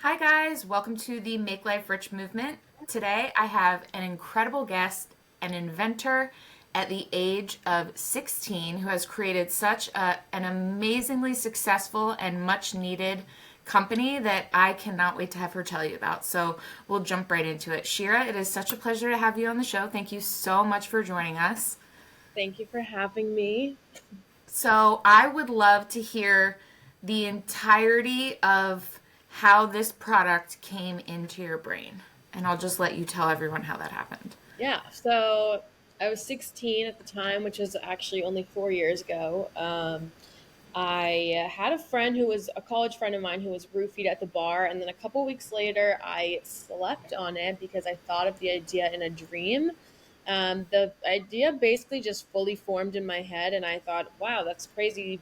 Hi, guys. Welcome to the Make Life Rich movement. Today, I have an incredible guest, an inventor at the age of 16 who has created an amazingly successful and much needed company that I cannot wait to have her tell you about. So, we'll jump right into it. Shirah, it is such a pleasure to have you on the show. Thank you so much for joining us. Thank you for having me. So I would love to hear the entirety of how this product came into your brain. And I'll just let you tell everyone how that happened. Yeah, so I was 16 at the time, which is actually only 4 years ago. I had a friend who was a college friend of mine who was roofied at the bar, and then a couple weeks later, I slept on it because I thought of the idea in a dream. The idea basically just fully formed in my head, and I thought, wow, that's crazy.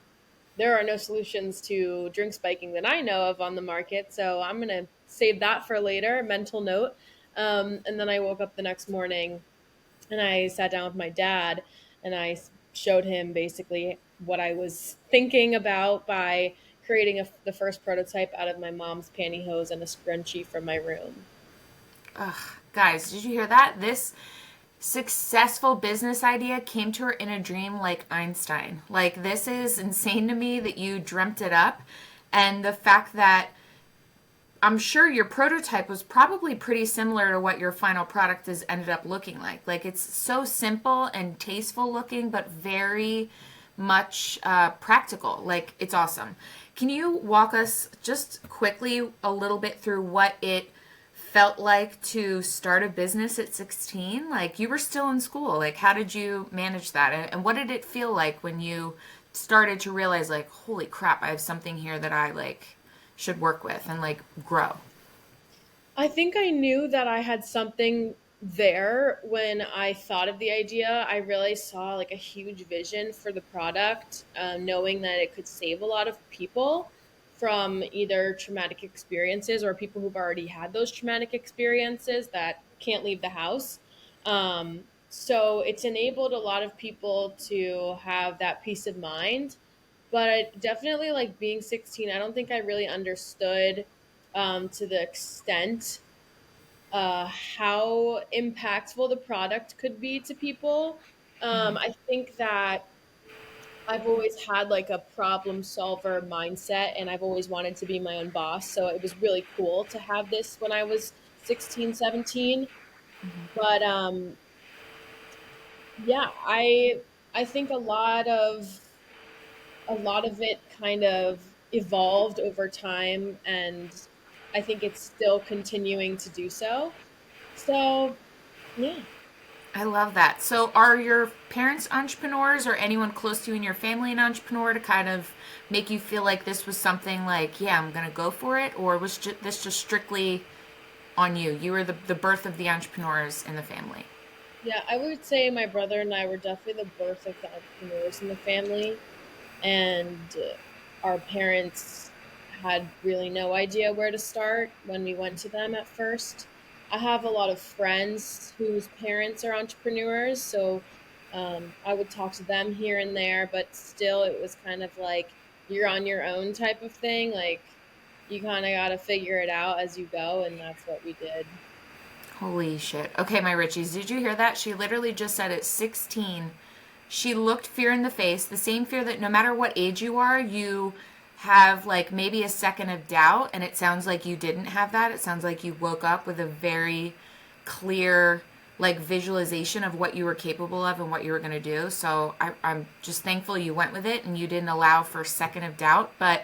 There are no solutions to drink spiking that I know of on the market, so I'm going to save that for later, mental note. And then I woke up the next morning and I sat down with my dad and showed him basically what I was thinking about by creating the first prototype out of my mom's pantyhose and a scrunchie from my room. Guys, did you hear that? This successful business idea came to her in a dream like Einstein. Like, this is insane to me that you dreamt it up. And the fact that I'm sure your prototype was probably pretty similar to what your final product has ended up looking like. Like, it's so simple and tasteful looking, but very much practical. Like, it's awesome. Can you walk us just quickly a little bit through what it felt like to start a business at 16? Like, you were still in school. Like, how did you manage that? And what did it feel like when you started to realize, like, holy crap, I have something here that I like should work with and like grow? I think I knew that I had something there when I thought of the idea. I really saw like a huge vision for the product, knowing that it could save a lot of people from either traumatic experiences or people who've already had those traumatic experiences that can't leave the house. So it's enabled a lot of people to have that peace of mind. But definitely, like being 16, I don't think I really understood to the extent how impactful the product could be to people. I think that I've always had like a problem solver mindset and I've always wanted to be my own boss. So it was really cool to have this when I was 16, 17. But yeah, I think a lot of it kind of evolved over time and I think it's still continuing to do so. So, yeah. I love that. So, are your parents entrepreneurs or anyone close to you in your family an entrepreneur to kind of make you feel like this was something like, yeah, I'm going to go for it? Or was this just strictly on you? You were the birth of the entrepreneurs in the family. Yeah, I would say my brother and I were definitely the birth of the entrepreneurs in the family, and our parents had really no idea where to start when we went to them at first. I have a lot of friends whose parents are entrepreneurs, so I would talk to them here and there, but still, it was kind of like you're on your own type of thing. Like, you kind of got to figure it out as you go, and that's what we did. Holy shit. Okay, my Richies, did you hear that? She literally just said at 16, she looked fear in the face, the same fear that no matter what age you are, you have like maybe a second of doubt. And it sounds like you didn't have that. It sounds like you woke up with a very clear, like, visualization of what you were capable of and what you were going to do. So I'm just thankful you went with it and you didn't allow for a second of doubt. But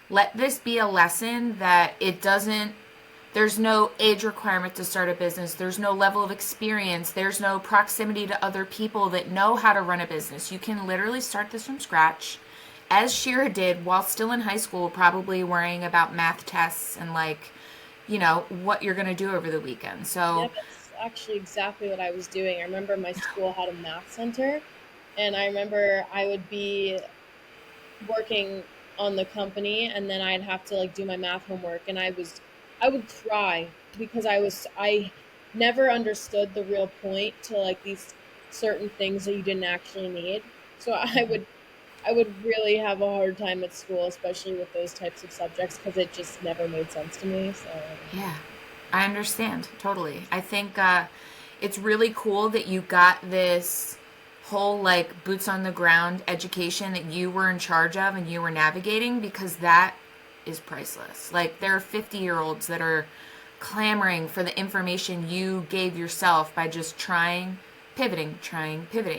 let this be a lesson that it doesn't, there's no age requirement to start a business. There's no level of experience. There's no proximity to other people that know how to run a business. You can literally start this from scratch, as Shira did while still in high school, probably worrying about math tests and, like, what you're going to do over the weekend. Yeah, So, that's actually exactly what I was doing. I remember my school had a math center, and I remember I would be working on the company, and then I'd have to like do my math homework, and I would cry because I never understood the real point to like these certain things that you didn't actually need. So I would really have a hard time at school, especially with those types of subjects, because it just never made sense to me. So Yeah, I understand totally. I think it's really cool that you got this whole like boots on the ground education that you were in charge of and you were navigating, because that is priceless. Like there are 50-year-olds that are clamoring for the information you gave yourself by just pivoting,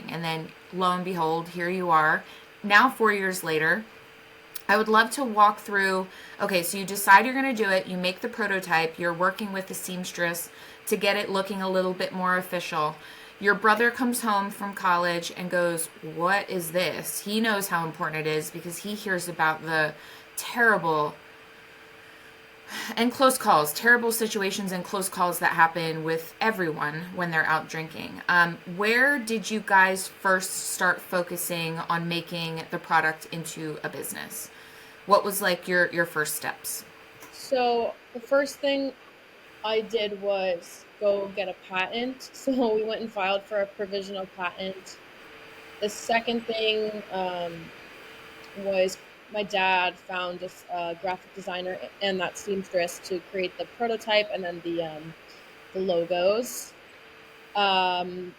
and then lo and behold, here you are. Now 4 years later, I would love to walk through. Okay, so you decide you're going to do it, you make the prototype, you're working with the seamstress to get it looking a little bit more official. Your brother comes home from college and goes, "What is this?" He knows how important it is because he hears about the terrible and close calls, terrible situations and close calls that happen with everyone when they're out drinking. Where did you guys first start focusing on making the product into a business? What was like your first steps? so the first thing I did was go get a patent. So we went and filed for a provisional patent. The second thing was my dad found a graphic designer and that seamstress to create the prototype and then the logos. Um,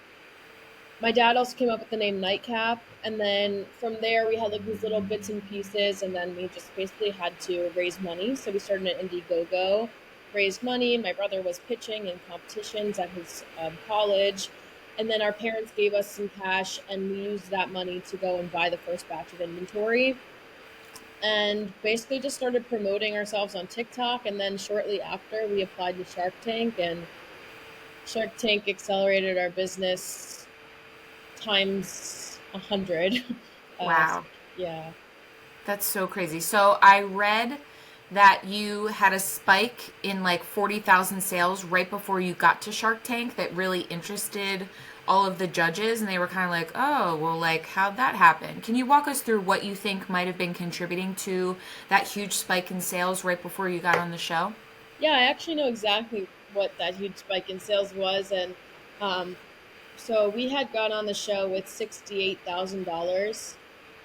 my dad also came up with the name NightCap, and then from there we had like these little bits and pieces, and then we just basically had to raise money. So we started an Indiegogo, raised money. My brother was pitching in competitions at his college, and then our parents gave us some cash, and we used that money to go and buy the first batch of inventory, and basically just started promoting ourselves on TikTok. And then shortly after, we applied to Shark Tank, and Shark Tank accelerated our business times 100. So, Wow, yeah. that's so crazy. So I read that you had a spike in like 40,000 sales right before you got to Shark Tank that really interested all of the judges, and they were kind of like, "Oh, well, like how'd that happen?" Can you walk us through what you think might have been contributing to that huge spike in sales right before you got on the show? Yeah, I actually know exactly what that huge spike in sales was. And um, so we had got on the show with $68,000,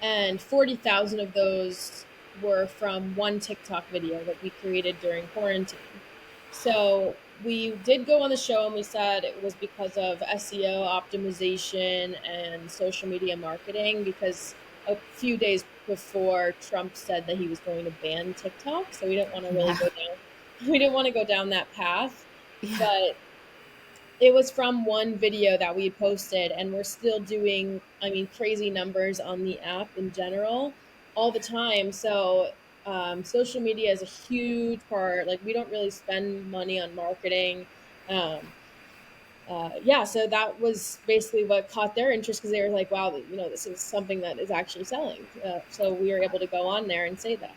and 40,000 of those were from one TikTok video that we created during quarantine. So we did go on the show, and we said it was because of SEO optimization and social media marketing, because a few days before Trump said that he was going to ban TikTok. So we didn't want to really Yeah. go down we didn't want to go down that path. Yeah. But it was from one video that we posted, and we're still doing, I mean, crazy numbers on the app in general all the time. So social media is a huge part. Like, we don't really spend money on marketing. um, yeah, so that was basically what caught their interest, because they were like, wow, this is something that is actually selling. So we were able to go on there and say that.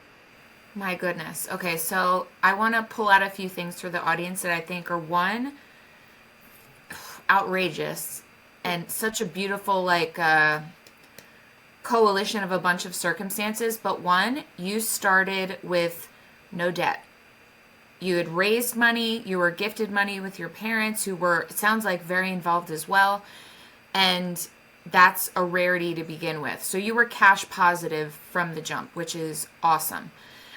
My goodness. Okay, so I want to pull out a few things for the audience that I think are one, outrageous, and such a beautiful like coalition of a bunch of circumstances, but one, you started with no debt. You had raised money, you were gifted money with your parents who were, it sounds like, very involved as well. And that's a rarity to begin with. So you were cash positive from the jump, which is awesome.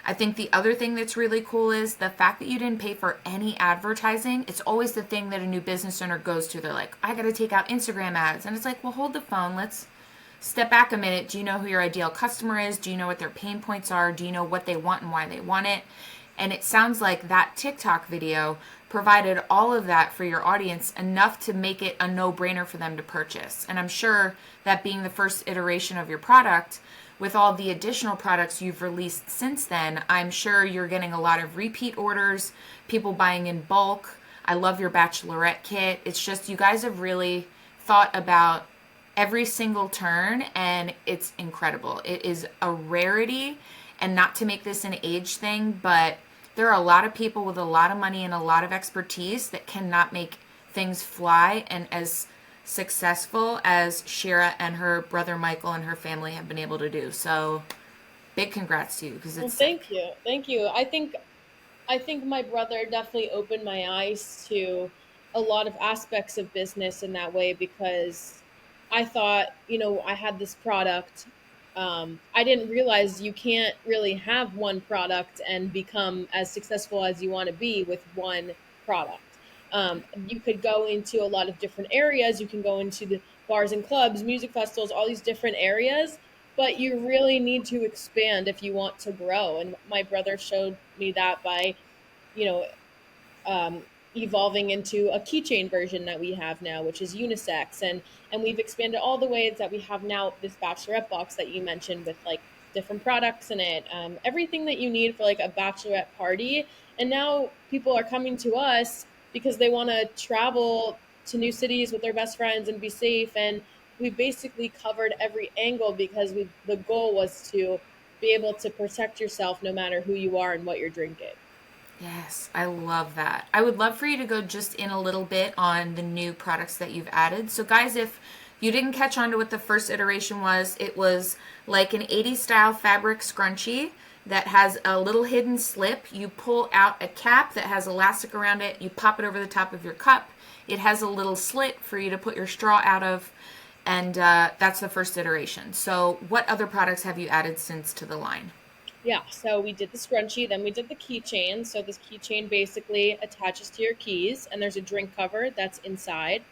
I think the other thing that's really cool is the fact that you didn't pay for any advertising. It's always the thing that a new business owner goes to. They're like, I got to take out Instagram ads. And it's like, well, hold the phone. Let's step back a minute. Do you know who your ideal customer is? Do you know what their pain points are? Do you know what they want and why they want it? And it sounds like that TikTok video provided all of that for your audience, enough to make it a no-brainer for them to purchase. And I'm sure that being the first iteration of your product, with all the additional products you've released since then, I'm sure you're getting a lot of repeat orders, people buying in bulk. I love your bachelorette kit. It's just, you guys have really thought about every single turn, and it's incredible. It is a rarity, and not to make this an age thing, but there are a lot of people with a lot of money and a lot of expertise that cannot make things fly and as successful as Shirah and her brother Michael and her family have been able to do. So big congrats to you, because Well, it's sick. thank you. Thank you. I think my brother definitely opened my eyes to a lot of aspects of business in that way, because I thought, I had this product I didn't realize you can't really have one product and become as successful as you want to be with one product. You could go into a lot of different areas. You can go into the bars and clubs, music festivals, all these different areas, but you really need to expand if you want to grow. And my brother showed me that by, you know, um, evolving into a keychain version that we have now, which is unisex, and we've expanded all the ways that we have now this bachelorette box that you mentioned with like different products in it, everything that you need for like a bachelorette party. And now people are coming to us because they want to travel to new cities with their best friends and be safe. And we basically covered every angle because the goal was to be able to protect yourself no matter who you are and what you're drinking. Yes, I love that. I would love for you to go just in a little bit on the new products that you've added. So, guys, if you didn't catch on to what the first iteration was, it was like an 80s style fabric scrunchie that has a little hidden slip. You pull out a cap that has elastic around it, you pop it over the top of your cup. It has a little slit for you to put your straw out of, and that's the first iteration. So, what other products have you added since to the line? Yeah, so we did the scrunchie, then we did the keychain. So this keychain basically attaches to your keys, and there's a drink cover that's inside.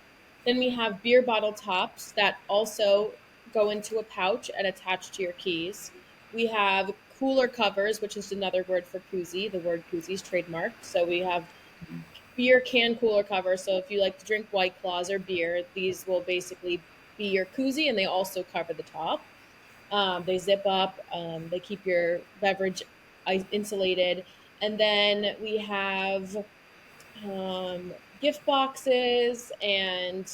Then we have beer bottle tops that also go into a pouch and attach to your keys. We have cooler covers, which is another word for koozie. The word koozie is trademarked. So we have beer can cooler covers. So if you like to drink White Claws or beer, these will basically be your koozie, and they also cover the top. They zip up. They keep your beverage insulated. And then we have gift boxes and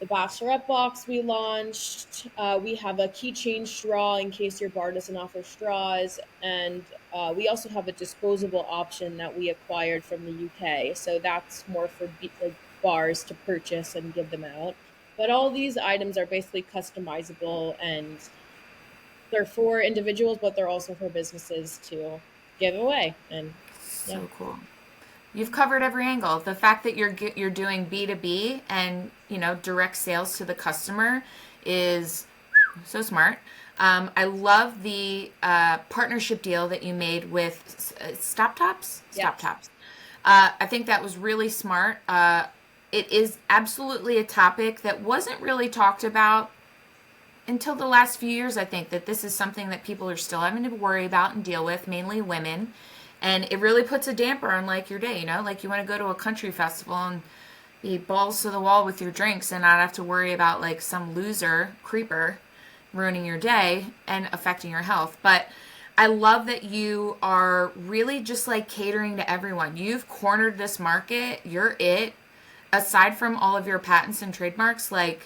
the bachelorette box we launched. We have a keychain straw in case your bar doesn't offer straws. And we also have a disposable option that we acquired from the UK. So that's more for like bars to purchase and give them out. But all these items are basically customizable, and they're for individuals, but they're also for businesses to give away. And yeah, So cool. You've covered every angle. The fact that you're doing B2B and, direct sales to the customer is so smart. I love the partnership deal that you made with Stop Tops. Stop yes, Tops. I think that was really smart. It is absolutely a topic that wasn't really talked about until the last few years. I think that this is something that people are still having to worry about and deal with, mainly women. And it really puts a damper on like your day, like you want to go to a country festival and be balls to the wall with your drinks and not have to worry about like some loser creeper ruining your day and affecting your health. But I love that you are really just like catering to everyone. You've cornered this market. You're it. Aside from all of your patents and trademarks, like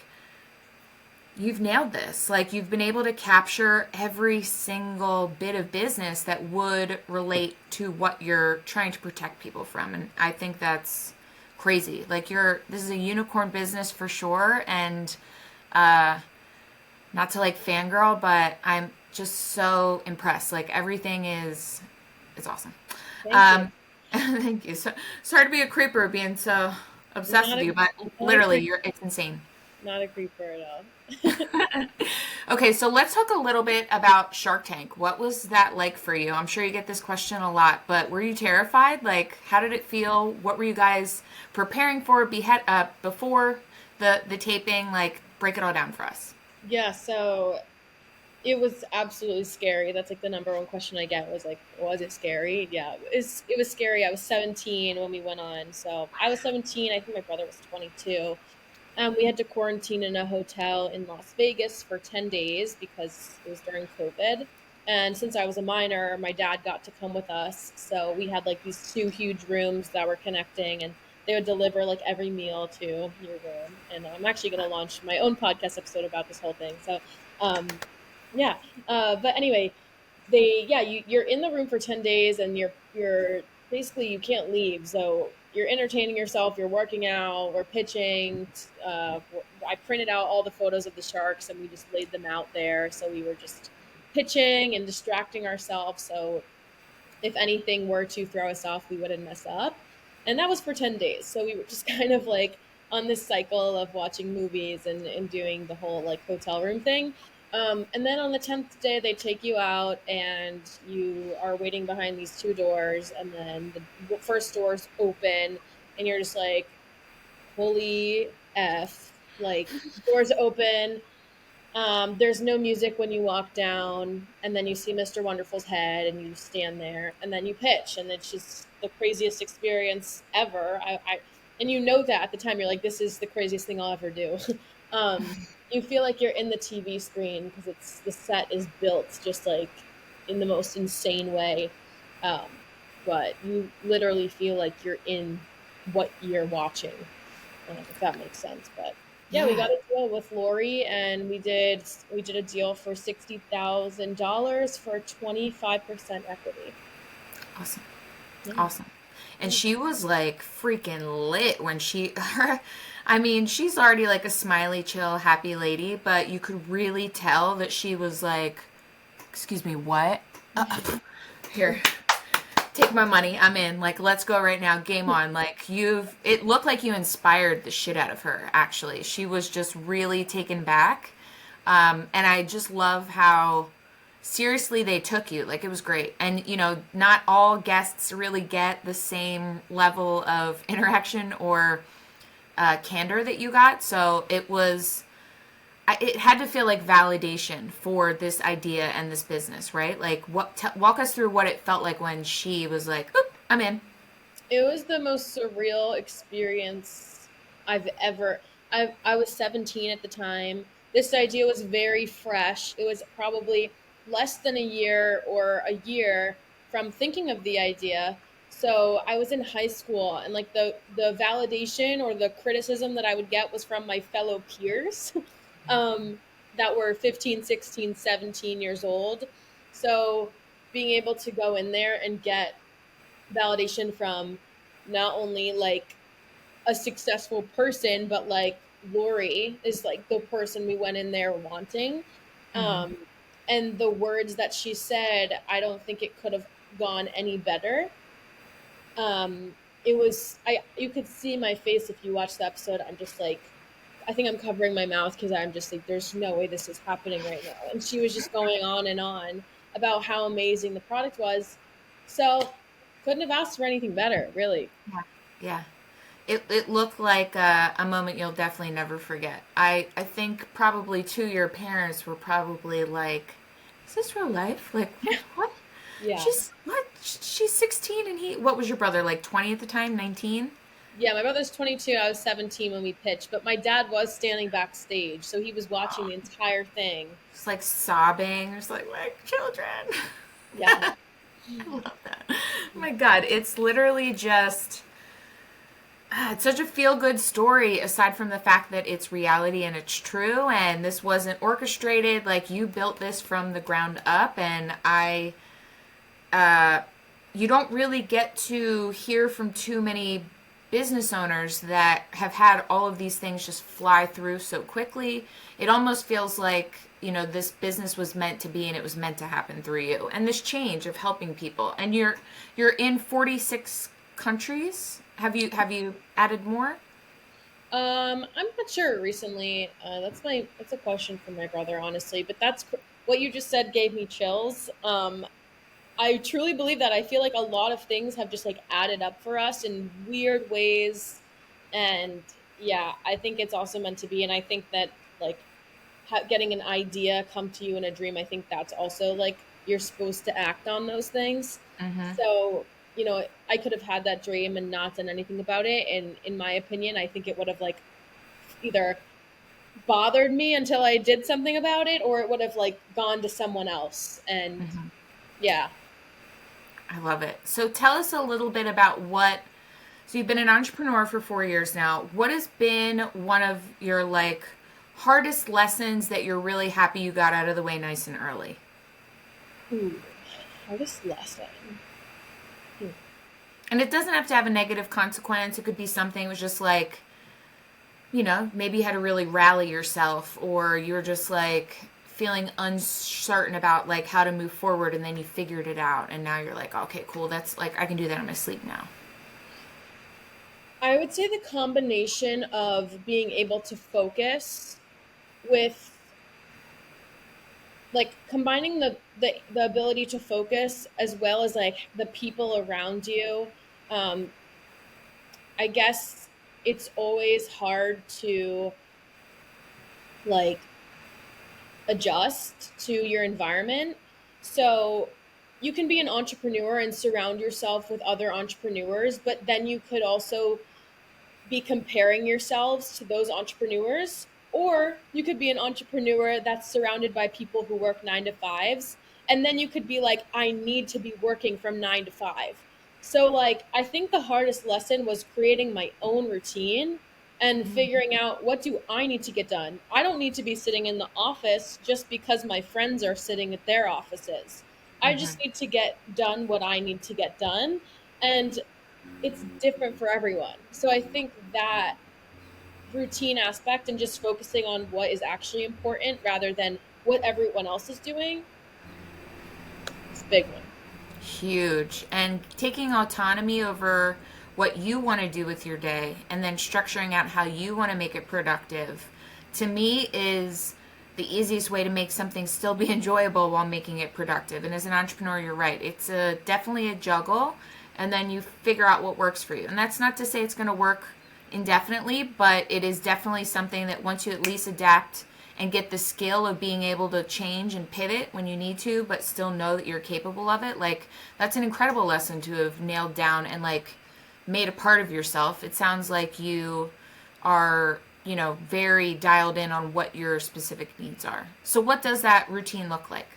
you've nailed this. Like you've been able to capture every single bit of business that would relate to what you're trying to protect people from. And I think that's crazy. Like this is a unicorn business for sure. And not to like fangirl, but I'm just so impressed. Like everything is awesome. thank you. Um, thank you. So sorry to be a creeper being so obsessed Not with a you, but not a literally creep, it's insane. not a creeper at all. Okay, so let's talk a little bit about Shark Tank. What was that like for you? I'm sure you get this question a lot, but were you terrified? Like, how did it feel? What were you guys preparing for before the taping? Like, break it all down for us. Yeah, so it was absolutely scary. That's like the number one question I get was like, was it scary? Yeah, it was scary. I was 17 when we went on. So I was 17. I think my brother was 22. We had to quarantine in a hotel in Las Vegas for 10 days because it was during COVID. And since I was a minor, my dad got to come with us. So we had like these two huge rooms that were connecting, and they would deliver like every meal to your room. And I'm actually going to launch my own podcast episode about this whole thing. So, um, yeah. But anyway, you're in the room for 10 days, and you're basically you can't leave. So you're entertaining yourself, you're working out, we're pitching. I printed out all the photos of the sharks and we just laid them out there, so we were just pitching and distracting ourselves, so if anything were to throw us off, we wouldn't mess up. And that was for 10 days. So we were just kind of like on this cycle of watching movies and doing the whole like hotel room thing. And then on the 10th day, they take you out and you are waiting behind these two doors. And then the first doors open, and you're just like, holy F. Like, doors open. There's no music when you walk down, and then you see Mr. Wonderful's head, and you stand there, and then you pitch, and it's just the craziest experience ever. And you know that at the time you're like, this is the craziest thing I'll ever do. um, you feel like you're in the TV screen because it's the set is built just like in the most insane way, um, but you literally feel like you're in what you're watching, if that makes sense. But yeah, we Yeah. got a deal with Lori, and we did a deal for $60,000 for 25% equity. Awesome. Yeah. Awesome. And she was like freaking lit when I mean, she's already like a smiley, chill, happy lady, but you could really tell that she was like, excuse me, what? Here, take my money. I'm in. Like, let's go right now. Game on. Like, it looked like you inspired the shit out of her, actually. She was just really taken back. And I just love how seriously they took you. Like, it was great. And, not all guests really get the same level of interaction or candor that you got. So it had to feel like validation for this idea and this business, right? Like, walk us through what it felt like when she was like, "Oop, I'm in." It was the most surreal experience I've ever. I was 17 at the time. This idea was very fresh. It was probably less than a year or a year from thinking of the idea. So I was in high school, and like the validation or the criticism that I would get was from my fellow peers, um, that were 15, 16, 17 years old. So being able to go in there and get validation from not only like a successful person, but like Lori is like the person we went in there wanting. Mm-hmm. Um, and the words that she said, I don't think it could have gone any better. It was I you could see my face if you watch the episode. I'm just like, I think I'm covering my mouth because I'm just like, there's no way this is happening right now. And she was just going on about how amazing the product was. So couldn't have asked for anything better, really. Yeah. Yeah. It looked like a moment you'll definitely never forget. I think probably too your parents were probably like, "Is this real life? Like what? Yeah. She's 16 and what was your brother like 20 at the time? 19?" Yeah, my brother's 22. I was 17 when we pitched, but my dad was standing backstage, so he was watching the entire thing. Just like sobbing, just like my children. Yeah. I love that. Oh my God, it's literally just it's such a feel good story aside from the fact that it's reality and it's true and this wasn't orchestrated. Like you built this from the ground up and you don't really get to hear from too many business owners that have had all of these things just fly through so quickly. It almost feels like, this business was meant to be and it was meant to happen through you. And this change of helping people. And you're in 46 countries. Have you added more? I'm not sure recently. That's a question for my brother, honestly. But what you just said gave me chills. I truly believe that. I feel like a lot of things have just like added up for us in weird ways, and yeah, I think it's also meant to be. And I think that like getting an idea come to you in a dream, I think that's also like you're supposed to act on those things. Mm-hmm. So I could have had that dream and not done anything about it. And in my opinion, I think it would have like either bothered me until I did something about it, or it would have like gone to someone else. And Mm-hmm. yeah. I love it. So tell us a little bit about so you've been an entrepreneur for 4 years now. What has been one of your like hardest lessons that you're really happy you got out of the way nice and early? Ooh, hardest lesson. Hmm. And it doesn't have to have a negative consequence. It could be something that was just like, maybe you had to really rally yourself or you're just like feeling uncertain about like how to move forward and then you figured it out and now you're like, okay, cool. That's like, I can do that in my sleep now. I would say the combination of being able to focus with like combining the ability to focus as well as like the people around you. um I guess it's always hard to like adjust to your environment. So you can be an entrepreneur and surround yourself with other entrepreneurs, but then you could also be comparing yourselves to those entrepreneurs, or you could be an entrepreneur that's surrounded by people who work 9 to 5s, and then you could be like, I need to be working from 9 to 5. So like I think the hardest lesson was creating my own routine and figuring out, what do I need to get done. I don't need to be sitting in the office just because my friends are sitting at their offices. I Mm-hmm. just need to get done what I need to get done. And it's different for everyone. So I think that routine aspect and just focusing on what is actually important rather than what everyone else is doing is a big one. Huge. And taking autonomy over what you want to do with your day and then structuring out how you want to make it productive, to me, is the easiest way to make something still be enjoyable while making it productive. And as an entrepreneur, you're right. It's definitely a juggle, and then you figure out what works for you. And that's not to say it's going to work indefinitely, but it is definitely something that once you at least adapt and get the skill of being able to change and pivot when you need to, but still know that you're capable of it, like, that's an incredible lesson to have nailed down and like made a part of yourself. It sounds like you are, very dialed in on what your specific needs are. So what does that routine look like?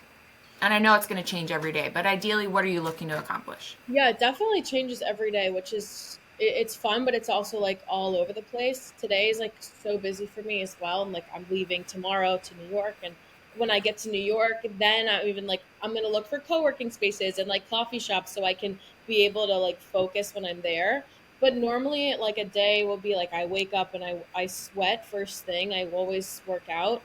And I know it's going to change every day, but ideally, what are you looking to accomplish? Yeah, it definitely changes every day, which is it's fun, but it's also like all over the place. Today is like so busy for me as well, and like I'm leaving tomorrow to New York, and when I get to New York, then I'm gonna look for co-working spaces and like coffee shops so I can be able to like focus when I'm there. But normally, like a day will be like I wake up and I sweat first thing. I always work out,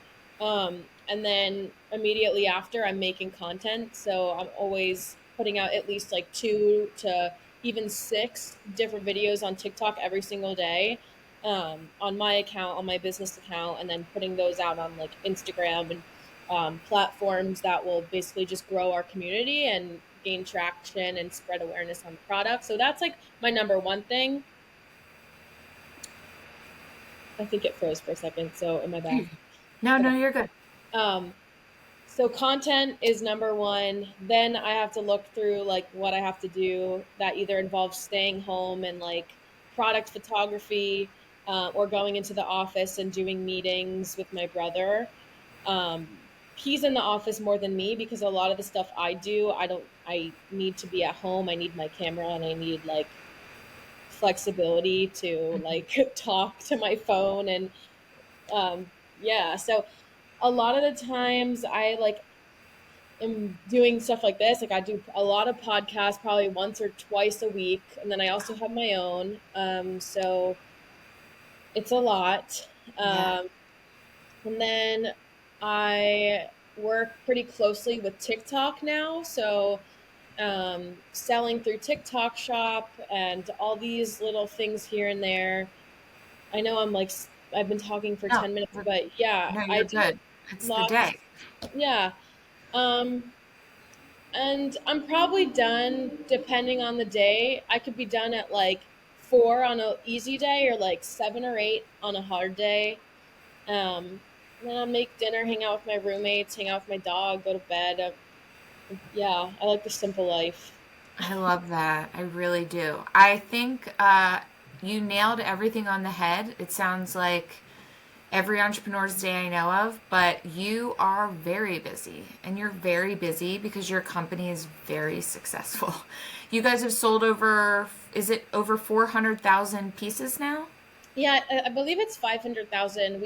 and then immediately after, I'm making content. So I'm always putting out at least like 2 to even 6 different videos on TikTok every single day, on my account, on my business account, and then putting those out on like Instagram and platforms that will basically just grow our community and gain traction and spread awareness on the product. So that's like my number one thing. I think it froze for a second. So am I back? No, no, Okay. you're good. Um, So content is number one. Then I have to look through like what I have to do that either involves staying home and like product photography, or going into the office and doing meetings with my brother. He's in the office more than me because a lot of the stuff I do, I need to be at home. I need my camera and I need like flexibility to like talk to my phone and yeah. So a lot of the times I like am doing stuff like this. Like I do a lot of podcasts, probably once or twice a week, and then I also have my own. So it's a lot. Yeah. Um, and then I work pretty closely with TikTok now. So selling through TikTok Shop and all these little things here and there. I know I've been talking for No, 10 minutes, but yeah, no, I you're do good. It's the day. lots. Yeah. Um, And I'm probably done depending on the day. I could be done at like 4 on a easy day or like 7 or 8 on a hard day. And then I'll make dinner, hang out with my roommates, hang out with my dog, go to bed. Yeah, I like the simple life. I love that. I really do. I think you nailed everything on the head. It sounds like every entrepreneur's day I know of, but you are very busy. And you're very busy because your company is very successful. You guys have sold over, is it over 400,000 pieces now? Yeah, I believe it's 500,000.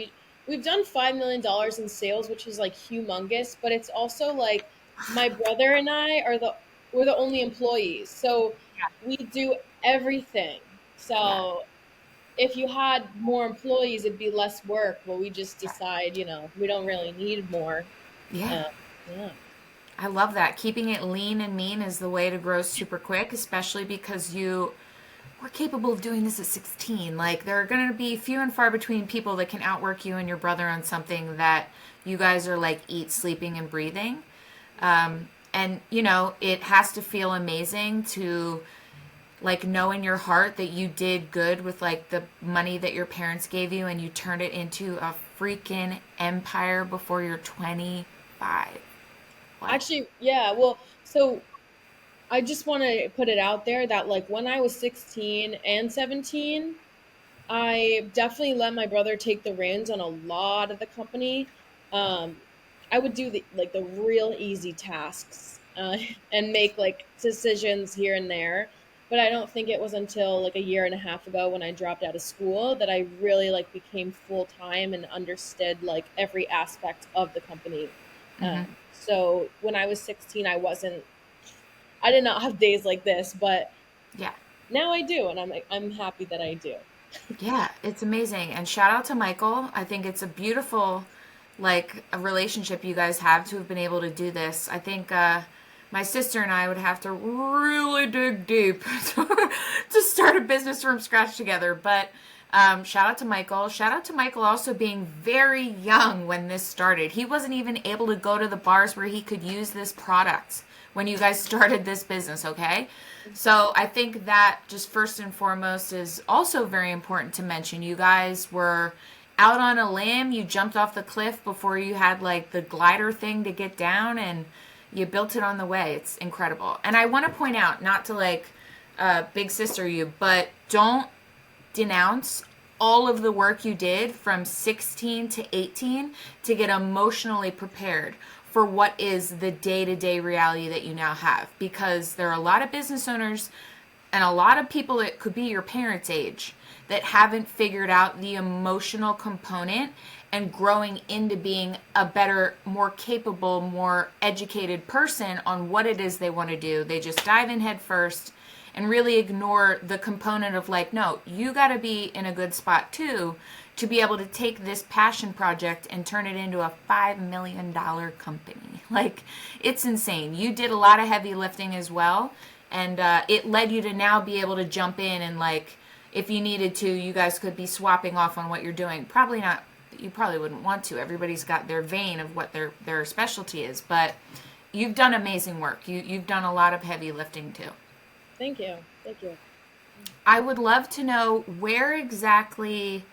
We've done $5 million in sales, which is like humongous, but it's also like my brother and I are the we're the only employees. So we do everything. Yeah. So if you had more employees, it'd be less work, but we just decide, we don't really need more. Yeah. Uh, yeah. I love that. Keeping it lean and mean is the way to grow super quick, especially because you we're capable of doing this at 16. Like, there are going to be few and far between people that can outwork you and your brother on something that you guys are like eat, sleeping, and breathing. And, you know, it has to feel amazing to like know in your heart that you did good with like the money that your parents gave you and you turned it into a freaking empire before you're 25. Like, Actually, yeah. Well, so I just want to put it out there that like when I was 16 and 17, I definitely let my brother take the reins on a lot of the company. Um, I would do the real easy tasks and make like decisions here and there. But I don't think it was until like a year and a half ago when I dropped out of school that I really like became full time and understood like every aspect of the company. So when I was 16, I did not have days like this, but yeah. now I do, and I'm happy that I do. Yeah, it's amazing. And shout out to Michael. I think it's a beautiful, like, a relationship you guys have to have been able to do this. I think my sister and I would have to really dig deep to start a business from scratch together. But shout out to Michael. Shout out to Michael also being very young when this started. He wasn't even able to go to the bars where he could use this product when you guys started this business, okay? So I think that just first and foremost is also very important to mention. You guys were out on a limb, you jumped off the cliff before you had like the glider thing to get down, and you built it on the way. It's incredible. And I want to point out, not to like big sister you, but don't denounce all of the work you did from 16 to 18 to get emotionally prepared for what is the day-to-day reality that you now have, because there are a lot of business owners and a lot of people that could be your parents' age that haven't figured out the emotional component and growing into being a better, more capable, more educated person on what it is they want to do. They just dive in head first and really ignore the component of like, no, you got to be in a good spot too to be able to take this passion project and turn it into a $5 million company. Like, it's insane. You did a lot of heavy lifting as well, and it led you to now be able to jump in and like, if you needed to, you guys could be swapping off on what you're doing. Probably not. You probably wouldn't want to. Everybody's got their vein of what their specialty is, but you've done amazing work. You've done a lot of heavy lifting too. Thank you. Thank you. I would love to know where exactly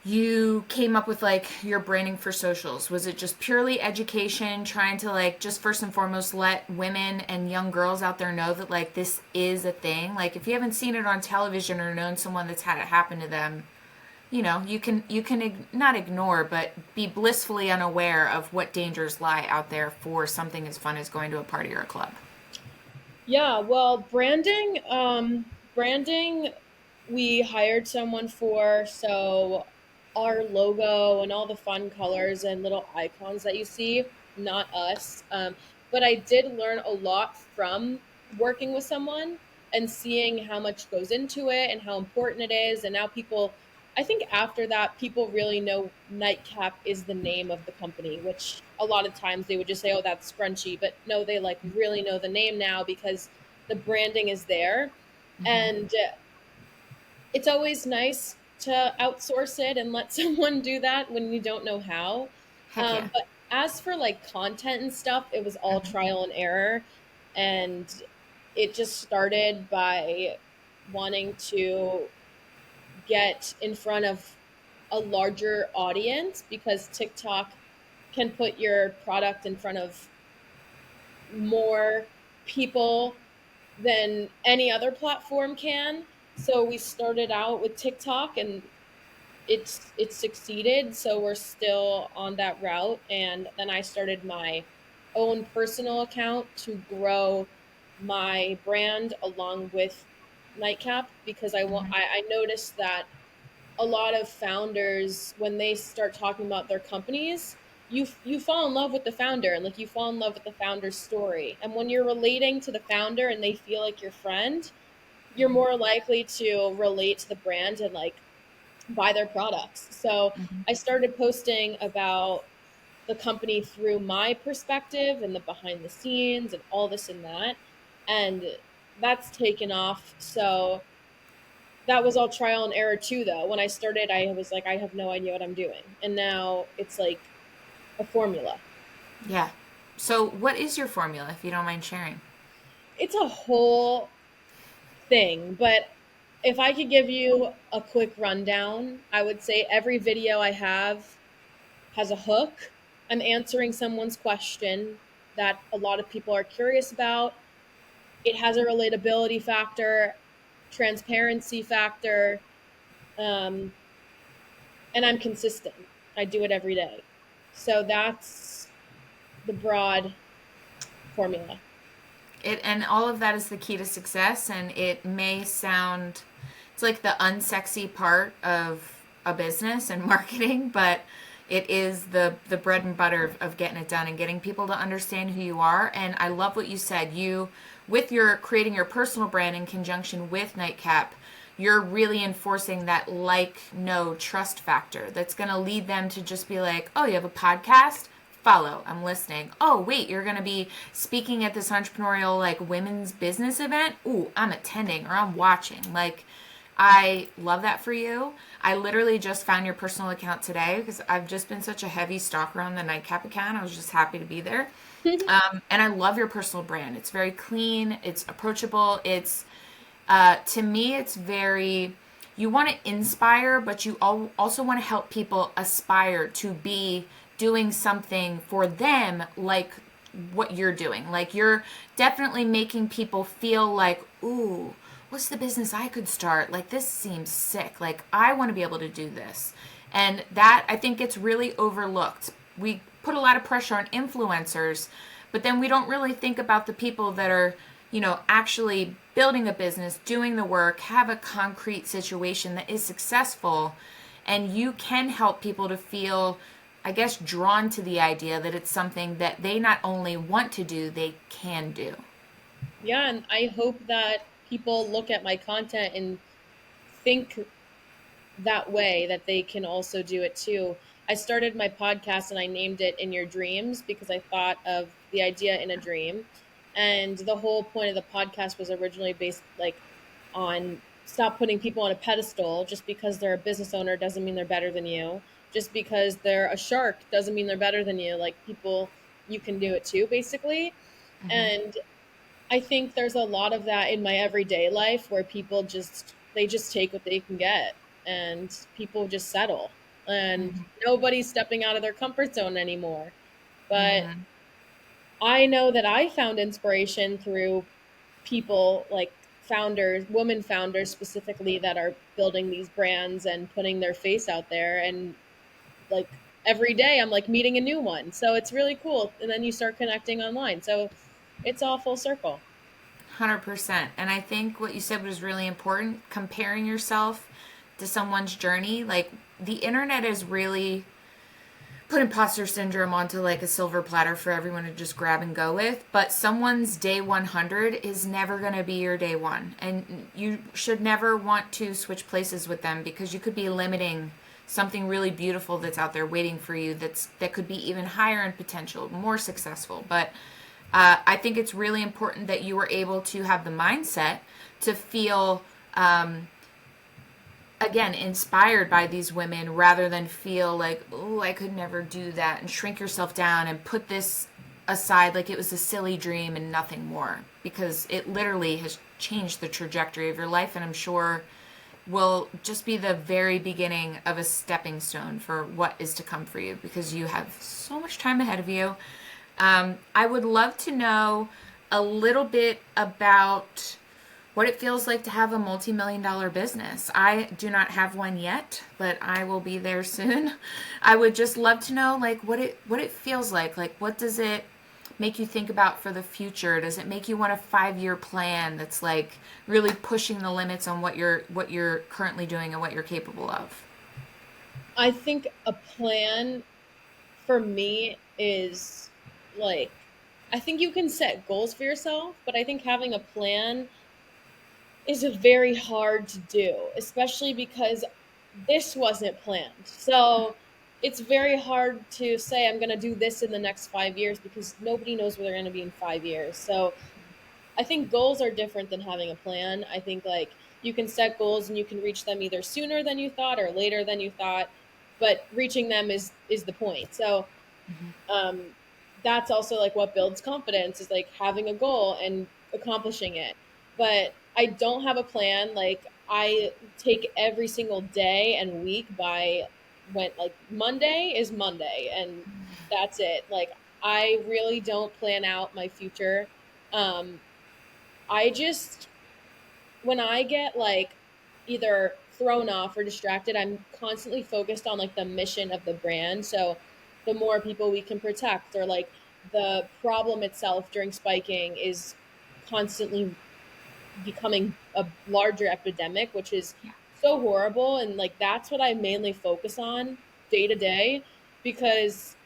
you came up with like your branding for socials. Was it just purely education, trying to like just first and foremost let women and young girls out there know that like this is a thing? Like, if you haven't seen it on television or known someone that's had it happen to them, you know, you can not ignore but be blissfully unaware of what dangers lie out there for something as fun as going to a party or a club. Yeah, well, branding, we hired someone for, so our logo and all the fun colors and little icons that you see, not us. But I did learn a lot from working with someone and seeing how much goes into it and how important it is. And now people, I think after that, people really know Nightcap is the name of the company, which a lot of times they would just say, oh, that's scrunchy. But no, they like really know the name now because the branding is there. And it's always nice to outsource it and let someone do that when you don't know how. Heck yeah. But as for like content and stuff, it was all trial and error. And it just started by wanting to get in front of a larger audience because TikTok can put your product in front of more people than any other platform can. So we started out with TikTok and it's succeeded. So we're still on that route. And then I started my own personal account to grow my brand along with Nightcap because I noticed that a lot of founders when they start talking about their companies, you fall in love with the founder and like you fall in love with the founder's story. And when you're relating to the founder and they feel like your friend, you're more likely to relate to the brand and like buy their products. So I started posting about the company through my perspective and the behind the scenes and all this and that. And that's taken off. So that was all trial and error too, though. When I started, I was like, I have no idea what I'm doing. And now it's like a formula. Yeah. So, what is your formula, if you don't mind sharing? It's a whole thing, but if I could give you a quick rundown, I would say every video I have has a hook. I'm answering someone's question that a lot of people are curious about. It has a relatability factor, transparency factor, um, and I'm consistent. I do it every day. So that's the broad formula. It and all of that is the key to success, and it may sound it's like the unsexy part of a business and marketing, but it is the bread and butter of getting it done and getting people to understand who you are. And I love what you said. You with your creating your personal brand in conjunction with NightCap, you're really enforcing that like, no, trust factor that's going to lead them to just be like, oh, you have a podcast? Follow. I'm listening. Oh, wait, you're going to be speaking at this entrepreneurial, like, women's business event? Ooh, I'm attending or I'm watching. Like, I love that for you. I literally just found your personal account today because I've just been such a heavy stalker on the NightCap account. I was just happy to be there. And I love your personal brand. It's very clean. It's approachable. It's to me, it's very, you want to inspire, but you also want to help people aspire to be doing something for them like what you're doing. Like you're definitely making people feel like, ooh, what's the business I could start? Like this seems sick. Like I want to be able to do this. And that I think gets really overlooked. We put a lot of pressure on influencers, but then we don't really think about the people that are, actually building a business, doing the work, have a concrete situation that is successful, and you can help people to feel, I guess, drawn to the idea that it's something that they not only want to do, they can do. Yeah, and I hope that people look at my content and think that way that they can also do it too. I started my podcast and I named it In Your Dreams because I thought of the idea in a dream. And the whole point of the podcast was originally based like on stop putting people on a pedestal. Just because they're a business owner doesn't mean they're better than you. Just because they're a shark doesn't mean they're better than you. Like people, you can do it too, basically. And I think there's a lot of that in my everyday life where people just take what they can get and people just settle and nobody's stepping out of their comfort zone anymore. But I know that I found inspiration through people like founders, women founders specifically, that are building these brands and putting their face out there. And like every day, I'm like meeting a new one. So it's really cool. And then you start connecting online. So it's all full circle. 100%. And I think what you said was really important, comparing yourself to someone's journey. Like the internet is really put imposter syndrome onto like a silver platter for everyone to just grab and go with, but someone's day 100 is never going to be your day one, and you should never want to switch places with them because you could be limiting something really beautiful that's out there waiting for you that could be even higher in potential, more successful. But I think it's really important that you were able to have the mindset to feel again inspired by these women rather than feel like, oh, I could never do that, and shrink yourself down and put this aside like it was a silly dream and nothing more, because it literally has changed the trajectory of your life, and I'm sure will just be the very beginning of a stepping stone for what is to come for you, because you have so much time ahead of you. I would love to know a little bit about what it feels like to have a multi-million-dollar business. I do not have one yet, but I will be there soon. I would just love to know like what it feels like. Like what does it make you think about for the future? Does it make you want a 5-year plan that's like really pushing the limits on what you're currently doing and what you're capable of? I think a plan for me is like, I think you can set goals for yourself, but I think having a plan is very hard to do, especially because this wasn't planned. So it's very hard to say I'm going to do this in the next 5 years because nobody knows where they're going to be in 5 years. So I think goals are different than having a plan. I think like you can set goals and you can reach them either sooner than you thought or later than you thought, but reaching them is the point. So um, that's also like what builds confidence is like having a goal and accomplishing it. But I don't have a plan. Like I take every single day and week by when like Monday is Monday and that's it. Like I really don't plan out my future. Um, I just when I get like either thrown off or distracted, I'm constantly focused on like the mission of the brand. So the more people we can protect, or like the problem itself during spiking is constantly becoming a larger epidemic, which is Yeah. so horrible. And like that's what I mainly focus on day to day because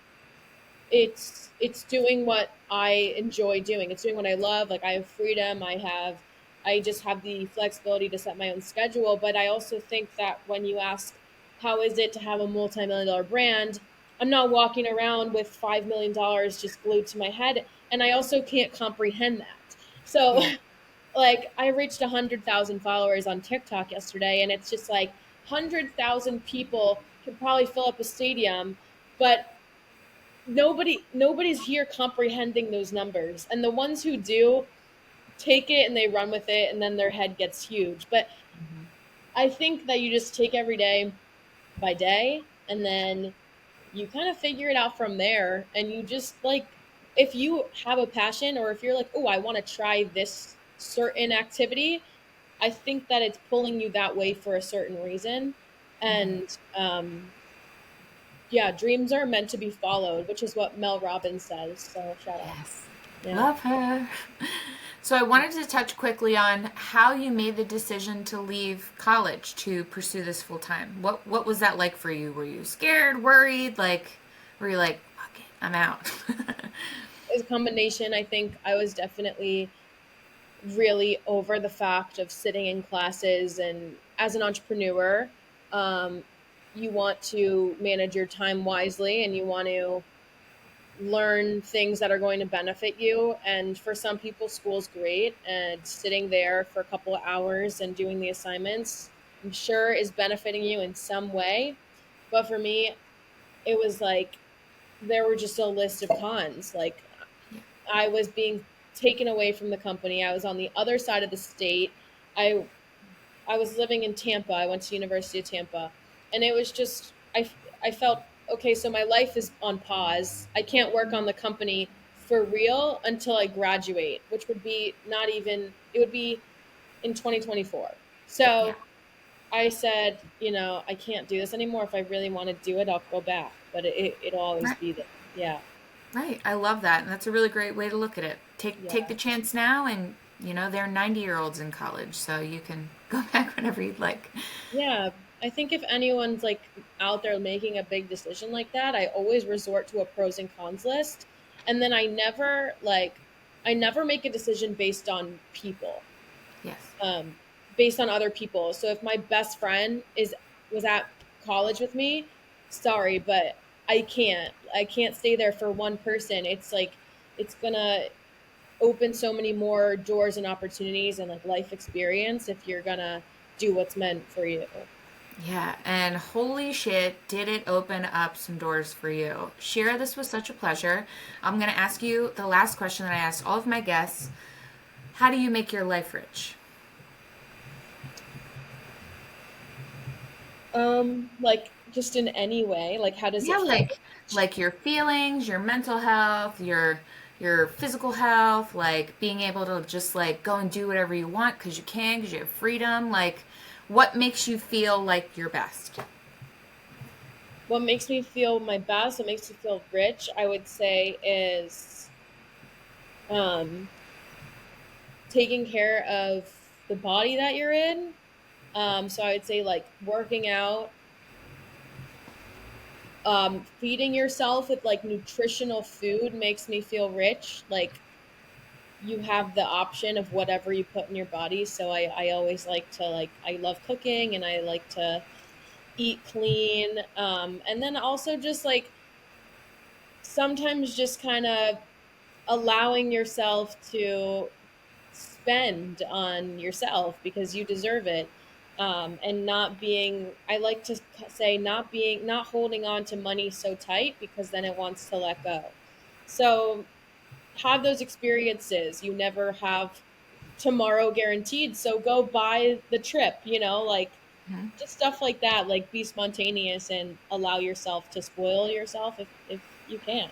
it's doing what I enjoy doing. It's doing what I love. Like I have freedom. I just have the flexibility to set my own schedule. But I also think that when you ask how is it to have a multi-million-dollar brand, I'm not walking around with $5 million just glued to my head. And I also can't comprehend that. So Yeah. like I reached 100,000 followers on TikTok yesterday, and it's just like 100,000 people could probably fill up a stadium, but nobody's here comprehending those numbers, and the ones who do take it and they run with it and then their head gets huge. But I think that you just take every day by day and then you kind of figure it out from there, and you just like if you have a passion or if you're like, oh, I want to try this certain activity, I think that it's pulling you that way for a certain reason. And yeah, dreams are meant to be followed, which is what Mel Robbins says. So shout out. Yes. Yeah. Love her. So I wanted to touch quickly on how you made the decision to leave college to pursue this full time. What was that like for you? Were you scared, worried, like were you like, fuck it, I'm out? As a combination, I think I was definitely really over the fact of sitting in classes. And as an entrepreneur, um, you want to manage your time wisely and you want to learn things that are going to benefit you. And for some people, school's great, and sitting there for a couple of hours and doing the assignments, I'm sure is benefiting you in some way. But for me, it was like there were just a list of cons. Like Yeah. I was being taken away from the company. I was on the other side of the state. I I was living in Tampa. I went to University of Tampa, and it was just I felt okay. So my life is on pause. I can't work on the company for real until I graduate, which would be not even it would be in 2024. Yeah. So I said, I can't do this anymore. If I really want to do it, I'll go back, but it'll always Right. be there. Yeah, Right. I love that. And that's a really great way to look at it. Take the yeah. chance now, and they're 90-year-olds in college, so you can go back whenever you'd like. Yeah, I think if anyone's like out there making a big decision like that, I always resort to a pros and cons list. And then I never make a decision based on people, Yes. um, based on other people. So if my best friend was at college with me, sorry, but I can't stay there for one person. It's like it's gonna open so many more doors and opportunities and like life experience if you're gonna do what's meant for you. Yeah, and holy shit, did it open up some doors for you. Shira, this was such a pleasure. I'm going to ask you the last question that I asked all of my guests. How do you make your life rich? Like just in any way, like how does Yeah, it feel? like your feelings, your mental health, your physical health, like being able to just like go and do whatever you want because you can, because you have freedom. Like, what makes you feel like your best? What makes me feel my best, what makes me feel rich, I would say is um taking care of the body that you're in. So I would say like working out, feeding yourself with like nutritional food makes me feel rich. Like you have the option of whatever you put in your body. So I always like to like I love cooking and I like to eat clean. And then also just like sometimes just kind of allowing yourself to spend on yourself because you deserve it. And not being, I like to say, not holding on to money so tight because then it wants to let go. So have those experiences. You never have tomorrow guaranteed. So go buy the trip, like Mhm. just stuff like that. Like be spontaneous and allow yourself to spoil yourself if you can.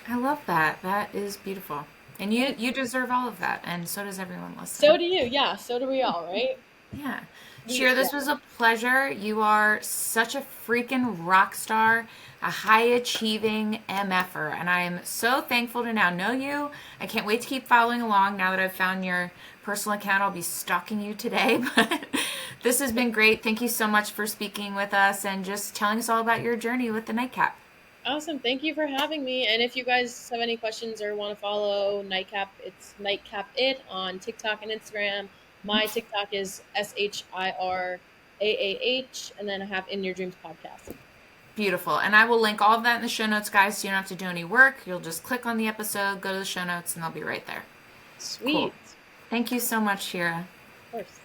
I love that. That is beautiful. And you Thanks. you deserve all of that, and so does everyone listening. So do you. Yeah. So do we all, right? Yeah. We, Shira, yeah. this was a pleasure. You are such a freaking rock star, a high achieving MFer, and I am so thankful to now know you. I can't wait to keep following along now that I've found your personal account. I'll be stalking you today, but this has been great. Thank you so much for speaking with us and just telling us all about your journey with the Nightcap. Awesome. Thank you for having me. And if you guys have any questions or want to follow Nightcap, it's Nightcap It on TikTok and Instagram. My TikTok is SHIRAAH. And then I have In Your Dreams podcast. Beautiful. And I will link all of that in the show notes, guys, so you don't have to do any work. You'll just click on the episode, go to the show notes, and they'll be right there. Cool. Sweet. Thank you so much, Shira. Of course.